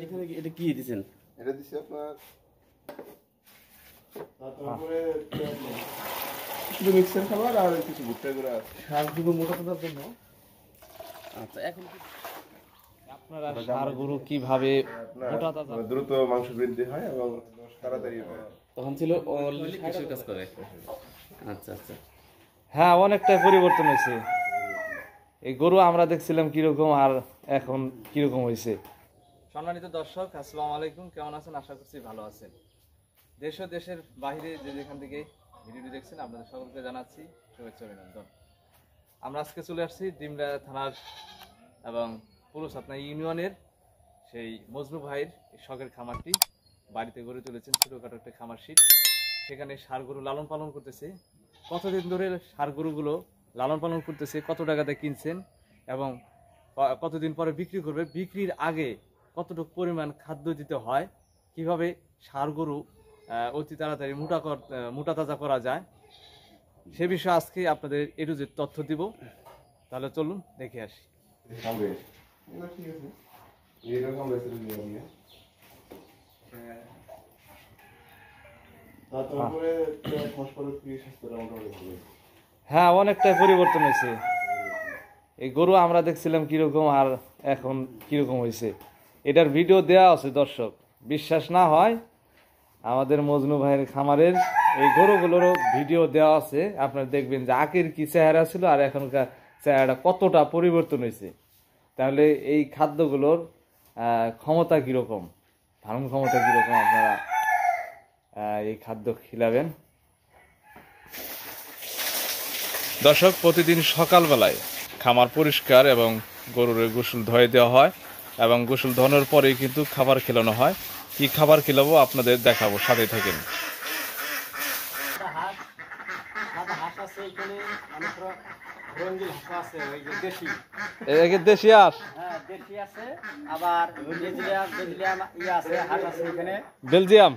এখানে এটা কি দিবেন? এটা দিছি আপনার তারপরে শুধু মিক্সার খাবার আর কিছু ভুট্টা গুঁড়া আছে সারগুলো মোটা তাজার জন্য। আচ্ছা, এখন আপনারা সার গরু কিভাবে মোটা তাজা দ্রুত মাংস বৃদ্ধি হয় এবং তাড়াতাড়ি হয়। তখন ছিল অলরেডি কৃষির কাজ করে। আচ্ছা আচ্ছা, হ্যাঁ, অনেকটাই পরিবর্তন হয়েছে। এই গরু আমরা দেখছিলাম কিরকম আর এখন কিরকম হয়েছে। সম্মানিত দর্শক, আসসালামু আলাইকুম। কেমন আছেন? আশা করছি ভালো আছেন। দেশ ও দেশের বাইরে যে যেখান থেকে ভিডিওটি দেখছেন আপনাদের সকলকে জানাচ্ছি শুভেচ্ছা অভিনন্দন। আমরা আজকে চলে আসছি ডিমরা থানার এবং পুরো সাতনা ইউনিয়নের সেই মজনু ভাইয়ের শখের খামারটি বাড়িতে গড়ে তুলেছেন, ছোটোখাটো একটা খামার শীট। সেখানে ষাঁড় গরু লালন পালন করতেছে। কতদিন ধরে ষাঁড় গরুগুলো লালন পালন করতেছে, কত টাকাতে কিনছেন এবং কতদিন পরে বিক্রি করবে, বিক্রির আগে কতটুকু পরিমাণ খাদ্য দিতে হয়, কিভাবে ষাঁড় গরু অতি তাড়াতাড়ি মোটা তাজা করা যায়, সে বিষয়ে আজকে আপনাদের একটু যে তথ্য দিব। তাহলে চলুন দেখে আসি। হ্যাঁ, অনেকটাই পরিবর্তন হয়েছে। এই গরু আমরা দেখছিলাম কিরকম আর এখন কিরকম হয়েছে। এটার ভিডিও দেওয়া আছে, দর্শক বিশ্বাস না হয় আমাদের মজনু ভাইয়ের খামারের এই গরুগুলোরও ভিডিও দেওয়া আছে। আপনারা দেখবেন যে আগের কি চেহারা ছিল আর এখনকার চেহারাটা কতটা পরিবর্তন হয়েছে। তাহলে এই খাদ্যগুলোর ক্ষমতা কীরকম, ধারণ ক্ষমতা কীরকম, আপনারা এই খাদ্য খিলাবেন। দর্শক, প্রতিদিন সকালবেলায় খামার পরিষ্কার এবং গরুর গোসল ধুয়ে দেওয়া হয় এবং গোসল ধোয়ানোর পরেই কিন্তু খাবার খেলানো হয়। কি খাবার খেলাবো আপনাদের দেখাবো, সাথে থাকেন। দেশি হাঁস, বেলজিয়াম,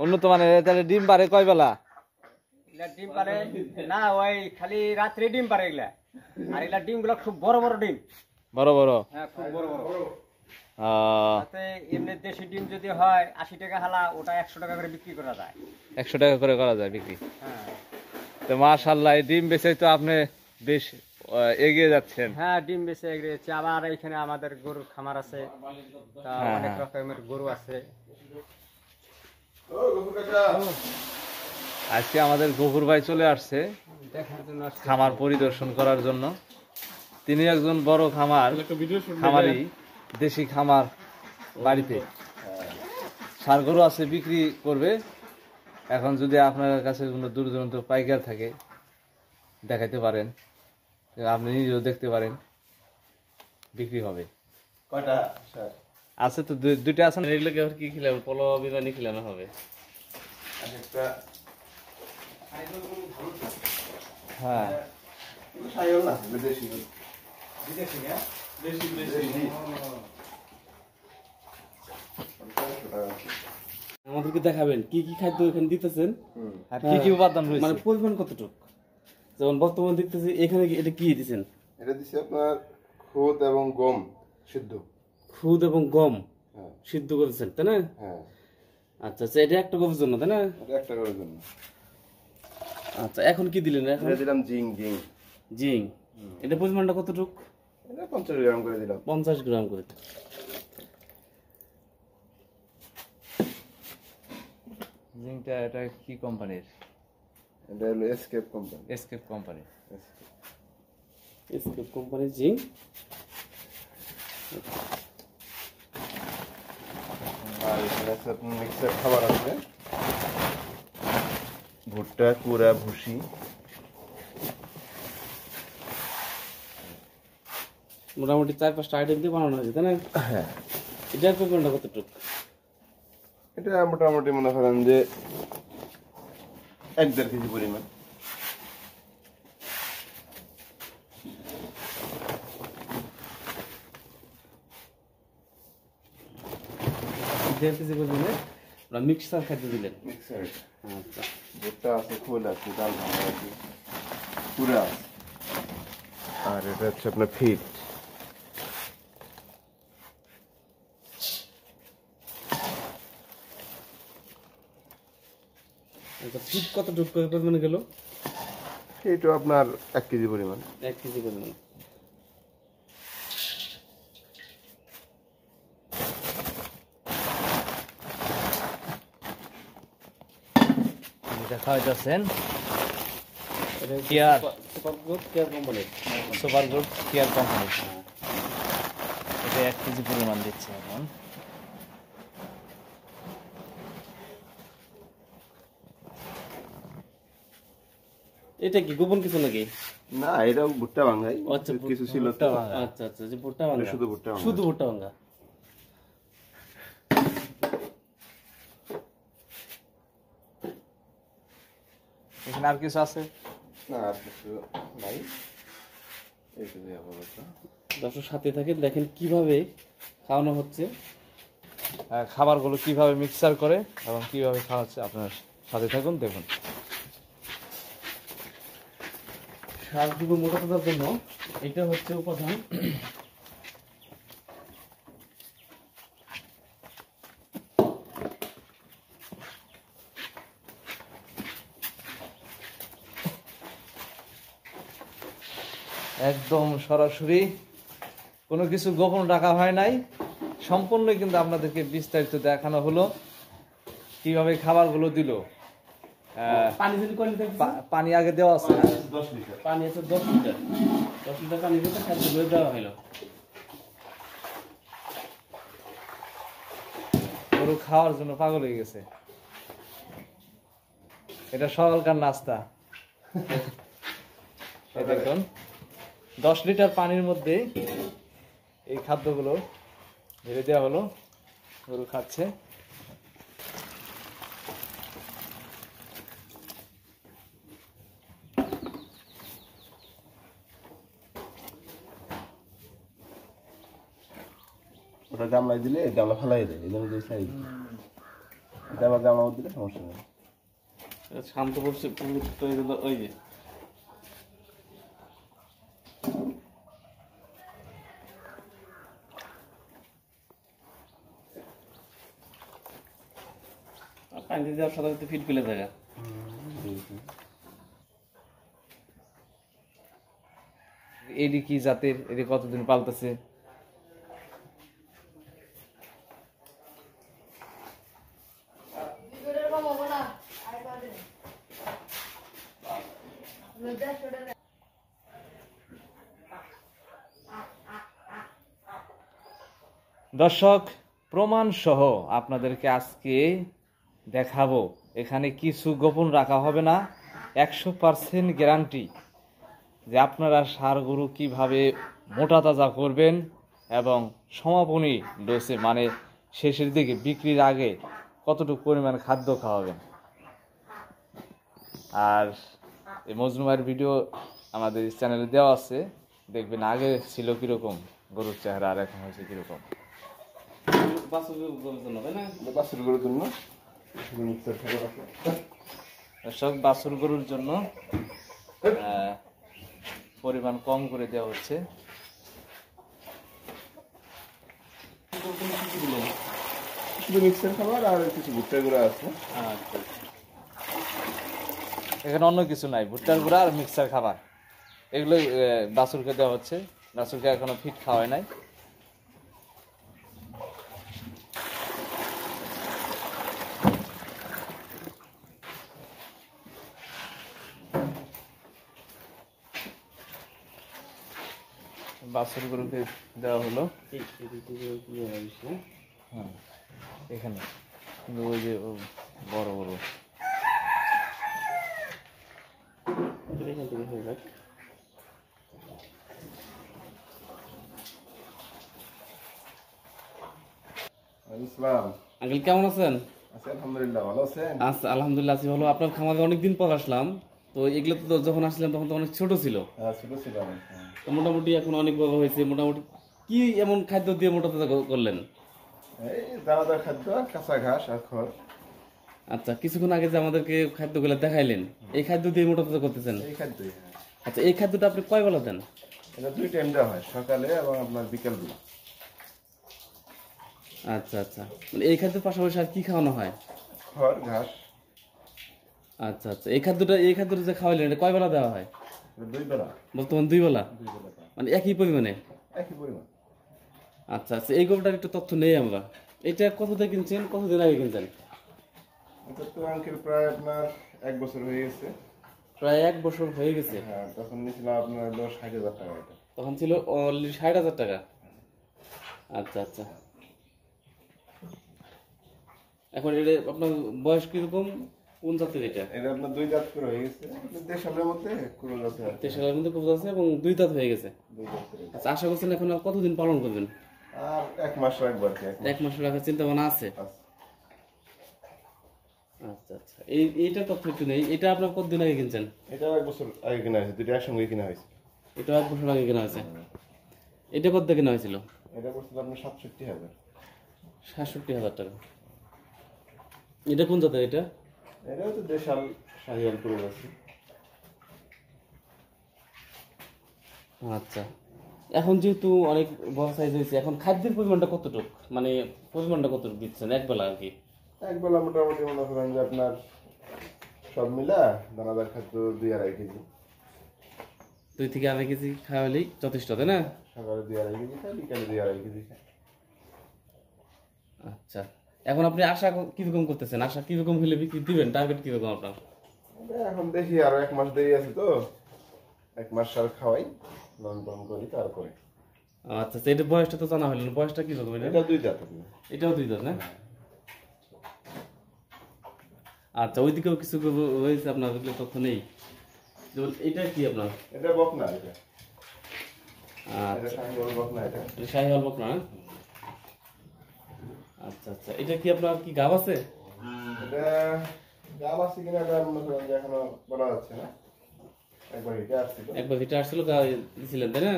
উন্নত মানের। তাহলে ডিম পারে কয় বেলা? ডিম পারে না, ওই খালি রাত্রে ডিম পারে এগুলা। আর এগুলা ডিম গুলা খুব বড় বড় ডিম, বড় বড়। হ্যাঁ, খুব বড় বড়। এমনি দেশি ডিম যদি হয় 80 টাকা হালা, ওটা 100 টাকা করে বিক্রি করা যায়। 100 টাকা করে করা যায় বিক্রি। হ্যাঁ, তো মাশাআল্লাহ, এই ডিম বেচে তো আপনি বেশ এগিয়ে যাচ্ছেন। হ্যাঁ, ডিম বেশি এগিয়ে যাচ্ছে। আবার এখানে আমাদের গরুর খামার আছে, তা অনেক রকমের গরু আছে। আজকে আমাদের গফুর ভাই চলে আসছে খামার পরিদর্শন করার জন্য। তিনি একজন বড় খামারি, দেশি খামার বাড়িতে ষাঁড় গরু আছে, বিক্রি করবে। এখন যদি আপনার কাছে কোনো দূর দূরান্ত পাইকার থাকে দেখাইতে পারেন, আপনি নিজেও দেখতে পারেন, বিক্রি হবে। কয়টা আছে তো দুইটা আছে। এগুলোকে কি খিলাবে? পোলো বিরিয়ানি খিলানো হবে। হ্যাঁ, আমাদেরকে দেখাবেন কি কি খাদ্য এখানে দিতেছেন আর কি কি উপাদান রয়েছে, মানে পরিমাণ কতটুকু। যেমন বর্তমান দেখতেছি এখানে এটা কি দিচ্ছেন? এটা দিছি আপনার খুদ এবং গম সিদ্ধ। খুদ এবং গম হ্যাঁ, সিদ্ধ করেছেন, তাই না? হ্যাঁ, আচ্ছা আচ্ছা, এটা একটা গমের জন্য, তাই না? এটা একটা করার জন্য। আচ্ছা, এখন কি দিলেন? এখন এটা দিলাম জিং। জিং। এটা পরিমাণটা কতটুকু? এটা 50 গ্রাম করে দিলাম। 50 গ্রাম করে। জিংটা এটা কি কোম্পানির? এটা হলো escape company. Escape company. Escape কোম্পানির জিং। আর এখানে আছে আপনার মিক্সার খাবার আছে, ভুট্টা, কুড়া, ভুসি। মোটামুটি 4-5টা আইটেম দিয়ে বানানো হয়েছে, তাই না? হ্যাঁ, এটার পরিমাণটা কতটুকু? এটা মোটামুটি মনে করেন যে 1-1.5 কেজি পরিমাণ। মিক্সার খাদ্য দিলেন। মিক্সার আচ্ছা, ভুট্টা আছে, খোল আছে, ডাল ভাঙা আছে, কুড়া আছে, আর এটা হচ্ছে আপনার ফিট। আচ্ছা ফিট কতটুকু পরিমাণে গেল? এইটা আপনার 1 কেজি পরিমাণ। 1 কেজি পরিমাণ। দেখা হইতেছেন এটা care super group care company. Super group care company. এটা 1 কেজি পরিমাণ দিচ্ছে এখন। এটা কি গোপন কিছু নাকি? না, এটাও ভুট্টা ভাঙাই। আচ্ছা কিছু ছিল তো। ভুট্টা ভাঙা। আচ্ছা আচ্ছা, যে ভুট্টা ভাঙা। শুধু ভুট্টা ভাঙা। শুধু ভুট্টা ভাঙা। এখানে আর কিছু আছে? না, আর কিছু নাই। এইটুকুই আপাতত। দর্শক সাথে থাকেন, দেখেন কিভাবে খাওয়ানো হচ্ছে। খাবারগুলো কিভাবে মিক্সার করে এবং কিভাবে খাওয়াচ্ছে, আপনার সাথে থাকুন দেখুন। শাকগুলো মোটা তাজার জন্য এটা হচ্ছে উপাদান। একদম সরাসরি কোনো কিছু গোপন রাখা হয় নাই, সম্পূর্ণ কিন্তু আপনাদেরকে বিস্তারিত দেখানো হলো কিভাবে খাবারগুলো দিল। পানি যদি করে নিতে পানি আগে দেওয়া আছে, 10 লিটার। পানি আছে 10 লিটার। 10 লিটার পানি দিতে খাদ্যগুলো দেওয়া হলো। গরু খাওয়ার জন্য পাগল হয়ে গেছে। এটা সকালকার নাস্তা। এই দেখুন 10 লিটার পানির মধ্যে এই খাদ্যগুলো ঢেলে দেওয়া হলো, গরু খাচ্ছে। ওটা গামলায় দিলে গামলা ফেলাই দেয়, এই জন্য দুই সাইড। এটা আবার গামলা দিলে সমস্যা নেই। শান্ত করছে ওই যে পানি দেওয়ার সাথে সাথে ফিট পেলে জায়গা। এডি কি জাতের, এডি কতদিন পালতেছে? দর্শক, প্রমাণ সহ আপনাদেরকে আজকে দেখাবো, এখানে কিছু গোপন রাখা হবে না। 100% গ্যারান্টি যে আপনারা ষাঁড় গরু কিভাবে মোটা তাজা করবেন এবং সমাপনী ডোসে মানে শেষের দিকে বিক্রির আগে কতটুকু পরিমাণ খাদ্য খাওয়াবেন। আর এই মজনু ভাইয়ের ভিডিও আমাদের চ্যানেলে দেওয়া আছে, দেখবেন আগে ছিল কিরকম গরুর চেহারা আর এখন হয়েছে কিরকম। বাছুরের জন্য তাই না? এটা বাছুর গরুর জন্য মিক্সার খাবার আছে। সব বাছুর গরুর জন্য পরিমাণ কম করে দেওয়া হচ্ছে। শুধু মিক্সার খাবার আর কিছু ভুট্টা গুঁড়া আছে। এখানে অন্য কিছু নাই, ভুট্টার গুঁড়া আর মিক্সার খাবার, এগুলো বাছুরকে দেওয়া হচ্ছে। বাছুরকে এখনো ফিট খাওয়ায় নাই। বাছুর গরুকে দেওয়া হলো হ্যাঁ এখানে, কিন্তু ওই যে বড় বড় ইসলাম আঙ্কেল কেমন আছেন? আছে, আলহামদুলিল্লাহ। ভালো আছেন? আচ্ছা আলহামদুলিল্লাহ আছি ভালো। আপনার খামারে অনেকদিন পর আসলাম, তো এগুলো তো যখন আসলাম তখন তো অনেক ছোট ছিল, হ্যাঁ, ছোট ছিল অনেক। হ্যাঁ। তো মোটামুটি এখন অনেক বড় হয়েছে। মোটামুটি কি এমন খাদ্য দিয়ে মোটা তাজা করলেন? এই দানাদার খাদ্য, কাঁচা ঘাস আর খড়। আচ্ছা, কিছুক্ষণ আগে যে আমাদেরকে খাদ্যগুলো দেখাইলেন, এই খাদ্য দিয়ে মোটা তাজা করতেছেন? এই খাদ্যই। হ্যাঁ, আচ্ছা, এই খাদ্যটা আপনি কয় বেলা দেন? এটা 2 টাইম দেওয়া হয়, সকালে এবং আপনার বিকেল বেলা। আচ্ছা আচ্ছা, মানে এই খাদ্যের পাশাপাশি আর কি খাওয়ানো হয়? খড়, ঘাস। আচ্ছা আচ্ছা, এই খাদ্যটা যে খাওয়াইলেন এটা কয় বেলা দেওয়া হয়? 2 বেলা, বর্তমান 2 বেলা, 2 বেলা খাওয়া। মানে একই পরিমাণে? একই পরিমাণ। আচ্ছা আচ্ছা, এই গরুটার একটু তথ্য নেই আমরা। এটা কত দিয়ে কিনছেন, কতদিন আগে কিনছেন? এটা তো আঙ্কেল প্রায় আপনার 1 বছর হয়ে গেছে। প্রায় 1 বছর হয়ে গেছে। হ্যাঁ, তখন নিয়েছিলাম আপনার 60,000 টাকা এটা। তখন ছিল অলরেডি 60,000 টাকা। আচ্ছা আচ্ছা, এখন এটা আপনার বয়স কিরকম, কোন জাতের এটা? এটা আপনার 2 দাঁত করে হয়ে গেছে, দেশালের মধ্যে ক্রোজ আছে আর কি। 23 সালের মধ্যে কবুতর আছে এবং 2 দাঁত হয়ে গেছে। 2 দাঁত করে। আচ্ছা, আশা করছেন এখন আর কতদিন পালন করবেন? আর 1 মাস রাখবো আর কি, 1 মাস। 1 মাস রাখার চিন্তা ভাবনা আছে? আছে। আচ্ছা আচ্ছা, এইটা তথ্য একটু নেই। এটা আপনার কতদিন আগে কিনছেন? এটা 1 বছর আগে কেনা হয়েছে, দুটো একসঙ্গে কেনা হয়েছে। এটা 1 বছর আগে কেনা হয়েছে। এটা কত দিয়ে কেনা হয়েছিল? এটা করছিল আপনার 67,000। 67,000 টাকা। এটা কোন জাতের এটা? এটাও তো দেশাল শাহিওয়াল ক্রোজ আছে। আচ্ছা, এখন যেহেতু অনেক বড় সাইজ হয়েছে, এখন খাদ্যের পরিমাণটা কতটুক, মানে পরিমাণটা কতটুক দিচ্ছেন এক বেলা আর কি? একবেলা মোটামুটি মনে করেন যে আপনার সব মিলা দানাদার খাদ্য 2-2.5 কেজি। 2 থেকে 2.5 কেজি খাওয়ালেই যথেষ্ট, তাই না? সকালে 2-2.5 কেজি খায়, বিকালে 2-2.5 কেজি খায়। আচ্ছা, এখন আপনি আশা কিরকম করতেছেন? আশা কিরকম হলে বিক্রি দিবেন? টার্গেট কিরকম আপনার? এখন দেখি আরো 1 মাস দেরি আছে তো, 1 মাস আর খাওয়াই, লালন পালন করি তারপরে। আচ্ছা আচ্ছা, এটা বয়সটা তো জানা হলো না, বয়সটা কিরকম এটা? এটা 2 দাঁত আপনার। এটাও 2 দাঁত না? আচ্ছা, ওইদিকেও কিছু রয়েছে আপনার, ওগুলো তথ্য নেই। যেমন এটা কি আপনার? এটা বকনা, এটা আচ্ছা, শাহিওয়াল বকনা। এটা এটা শাহিওয়াল বকনা না? আচ্ছা আচ্ছা, এটা কি আপনার কি গাব আছে? এটা গাব আছে কিনা এটা মনে করেন যে এখনো বলা যাচ্ছে না। একবার এটা আসছিল, একবার এটা আসছিল, দিছিলেন তাই না?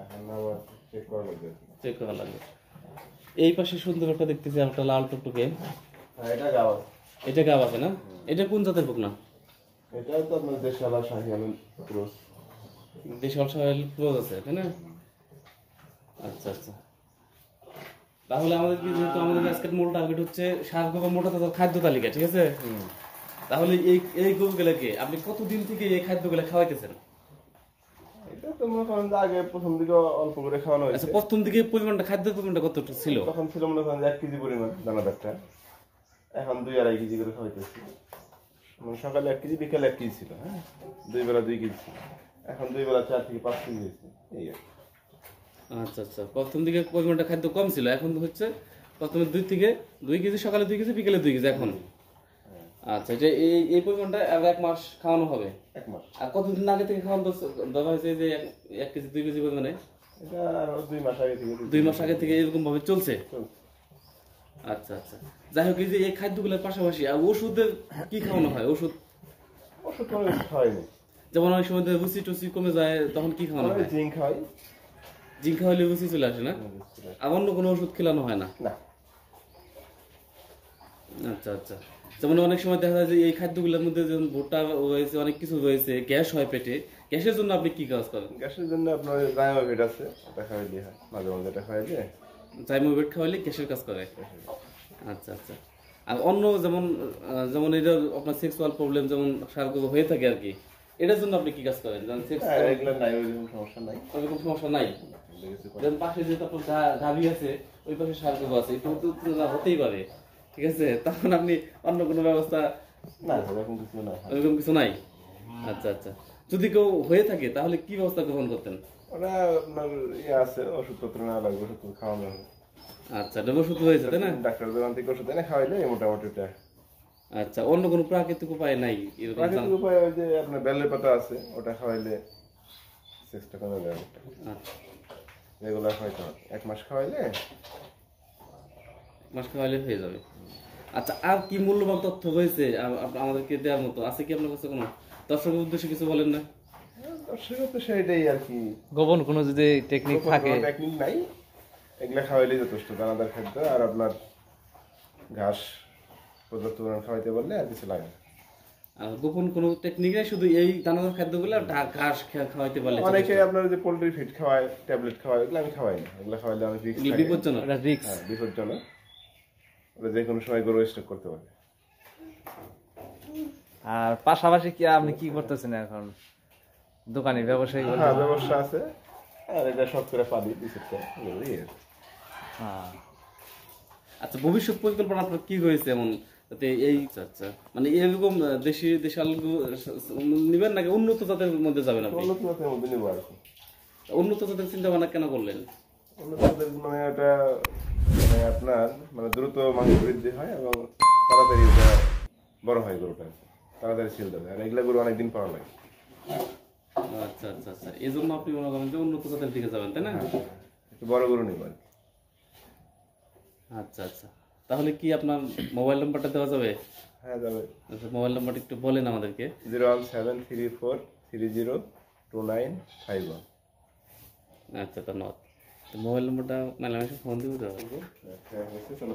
এখন আবার চেক করা লাগবে। চেক করা লাগবে। এই পাশে সুন্দর একটা দেখতেছি একটা লাল টুকটুকে, হ্যাঁ, এটা গাব আছে। এটা গাব আছে না? এটা কোন জাতের বকনা? এটাও তো আপনার দেশাল আর শাহিওয়াল ক্রস। দেশাল শাহিওয়াল ক্রস আছে, তাই না? আচ্ছা আচ্ছা, তাহলে আমাদের কি, যেহেতু আমাদের আজকের মূল টার্গেট হচ্ছে স্বাস্থ্য মোটা তাজার খাদ্য তালিকা, ঠিক আছে? তাহলে এই গরুগুলোকে আপনি কতদিন থেকে এই খাদ্যগুলো খাওয়াইতেছেন? এটা তো মনে করেন যে আগে প্রথম দিকে অল্প করে খাওয়ানো আচ্ছা, হয়েছে। প্রথম দিকে পরিমাণটা, খাদ্যের পরিমাণটা কতটা ছিল? তখন ছিল মনে করেন যে 1 কেজি পরিমাণ দানাদারটা, এখন 2-2.5 কেজি করে খাওয়াইতেছি। মানে সকালে 1 কেজি, বিকালে 1 কেজি ছিল। হ্যাঁ, 2 বেলা 2 কেজি ছিল, এখন 2 বেলা 4 থেকে 5 কেজি হয়েছে। এই আর কি। আচ্ছা আচ্ছা, প্রথম দিকে পরিমাণটা খাদ্য কম ছিল, এখন হচ্ছে প্রথমে 2 কেজি, সকালে 2 কেজি, বিকেলে 2 কেজি এখন। আচ্ছা, এটা এই পরিমাণটা আর 1 মাস খাওয়ানো হবে? 1 মাস। আর কতদিন আগে থেকে খাওয়ানো দেওয়া হয়েছে যে 1 কেজি 2 কেজি পরিমাণে? এটা আরো 2 মাস আগে থেকে 2 মাস আগে থেকে এরকম ভাবে চলছে? চলছে। আচ্ছা আচ্ছা, যাই হোক, এই যে এই খাদ্যগুলোর পাশাপাশি আর ওষুধের কি খাওয়ানো হয়? ওষুধ ওষুধ কোনো কিছু খাওয়াইনি। যেমন অনেক সময় রুচি টুচি কমে যায়, তখন কি খাওয়ানো হয়? জিঙ্ক খাওয়াই। জিঙ্ক খাওয়ালে রুচি চলে আসে না? আর অন্য কোনো ওষুধ খেলানো হয় না? না, আচ্ছা আচ্ছা, যেমন অনেক সময় দেখা যায় যে এই খাদ্যগুলোর মধ্যে যেমন ভুট্টা রয়েছে, অনেক কিছু রয়েছে, গ্যাস হয় পেটে, গ্যাসের জন্য আপনি কি কাজ করেন? গ্যাসের জন্য আপনার জাইমোভেট আছে, ওটা খাওয়াইলে হয়, মাঝে মাঝে এটা খাওয়াই দিয়ে। জাইমোভেট খাওয়ালে গ্যাসের কাজ করে? আচ্ছা আচ্ছা, আর অন্য যেমন যেমন এটা আপনার সেক্সুয়াল প্রবলেম যেমন সারগুলো হয়ে থাকে আর কি, এটার জন্য আপনি কি কাজ করেন? যেমন সেক্স হ্যাঁ, এগুলো নাই, ওইরকম সমস্যা নাই। ওইরকম সমস্যা নাই? যেমন পাশে যে তারপর গাভী আছে, ওই পাশে সারগুলো আছে, একটু হতেই পারে, ঠিক আছে? তখন আপনি অন্য কোনো ব্যবস্থা, না, এরকম কিছু না। ওইরকম কিছু নাই? আচ্ছা আচ্ছা, যদি কেউ হয়ে থাকে তাহলে কি ব্যবস্থা গ্রহণ করতেন? ওরা আপনার ইয়ে আছে, ওষুধপত্র না লাগবে, ওষুধ খাওয়ানো হবে। আচ্ছা, এটা ওষুধ হয়েছে তাই না? ডাক্তার দোকান থেকে ওষুধ এনে খাওয়াইলে মোটামুটি ওটা। আচ্ছা, অন্য কোনো প্রাকৃতিক উপায় নাই এরকম? প্রাকৃতিক উপায় ওই যে আপনার বেলের পাতা আছে, ওটা খাওয়াইলে সেক্সটা কমে যাবে। আচ্ছা, রেগুলার খাওয়াইতে হবে, 1 মাস খাওয়াইলে। মাস খাওয়াইলে হয়ে যাবে। আচ্ছা, আর কি মূল্যবান তথ্য রয়েছে আমাদেরকে দেওয়ার মতো? আছে কি আপনার কাছে কোনো? দর্শকের উদ্দেশ্যে কিছু বলেন না? দর্শকের তো সেটাই আর কি, গোপন কোনো যদি টেকনিক থাকে? টেকনিক নাই, এগুলা খাওয়াইলেই যথেষ্ট, দানাদার খাদ্য আর আপনার ঘাস পর্যাপ্ত পরিমাণ খাওয়াইতে পারলে আর কিছু লাগে না। আর গোপন কোনো টেকনিক নেই, শুধু এই দানাদার খাদ্যগুলো আর ঘাস খাওয়াইতে পারলে অনেকে আপনার যে পোল্ট্রি ফিড খাওয়ায়, ট্যাবলেট খাওয়ায়, এগুলো আমি খাওয়াই না। এগুলো খাওয়াইলে অনেক রিস্ক থাকে। বিপজ্জনক? এটা রিস্ক। হ্যাঁ, বিপজ্জনক। ওটা যে কোনো সময় গরু স্টক করতে পারে। আর পাশাপাশি কি আপনি কি করতেছেন এখন? দোকানে ব্যবসায়ী করতে- হ্যাঁ ব্যবসা আছে, আর এটা সব করে পাবি বিশেষটা হ্যাঁ। আচ্ছা, ভবিষ্যৎ পরিকল্পনা আপনার কি হয়েছে এমন যাতে এই আচ্ছা মানে এরকম দেশি দেশাল নিবেন নাকি উন্নত জাতের মধ্যে যাবেন আপনি? উন্নত জাতের মধ্যে নেবো আর কি। উন্নত জাতের চিন্তা ভাবনা কেন করলেন? উন্নত জাতের মানে ওটা মানে আপনার মানে দ্রুত মাংস বৃদ্ধি হয় এবং তাড়াতাড়ি ওটা বড় হয় গরুটা, তাড়াতাড়ি ছেড়ে দেবে, আর এগুলা গরু অনেকদিন পাওয়া লাগে। আচ্ছা আচ্ছা আচ্ছা, এই জন্য আপনি মনে করেন যে উন্নত জাতের দিকে যাবেন, তাই না? একটু বড় গরু নেবো আর কি। আচ্ছা আচ্ছা, তাহলে কি আপনার মোবাইল নাম্বারটা দেওয়া যাবে? হ্যাঁ যাবে। আচ্ছা, মোবাইল নাম্বারটা একটু বলেন আমাদেরকে। 01734302951। আচ্ছা, ধন্যবাদ। তো মোবাইল নাম্বারটা মানে ফোন দিব তো? হ্যাঁ হয়েছে, চলো।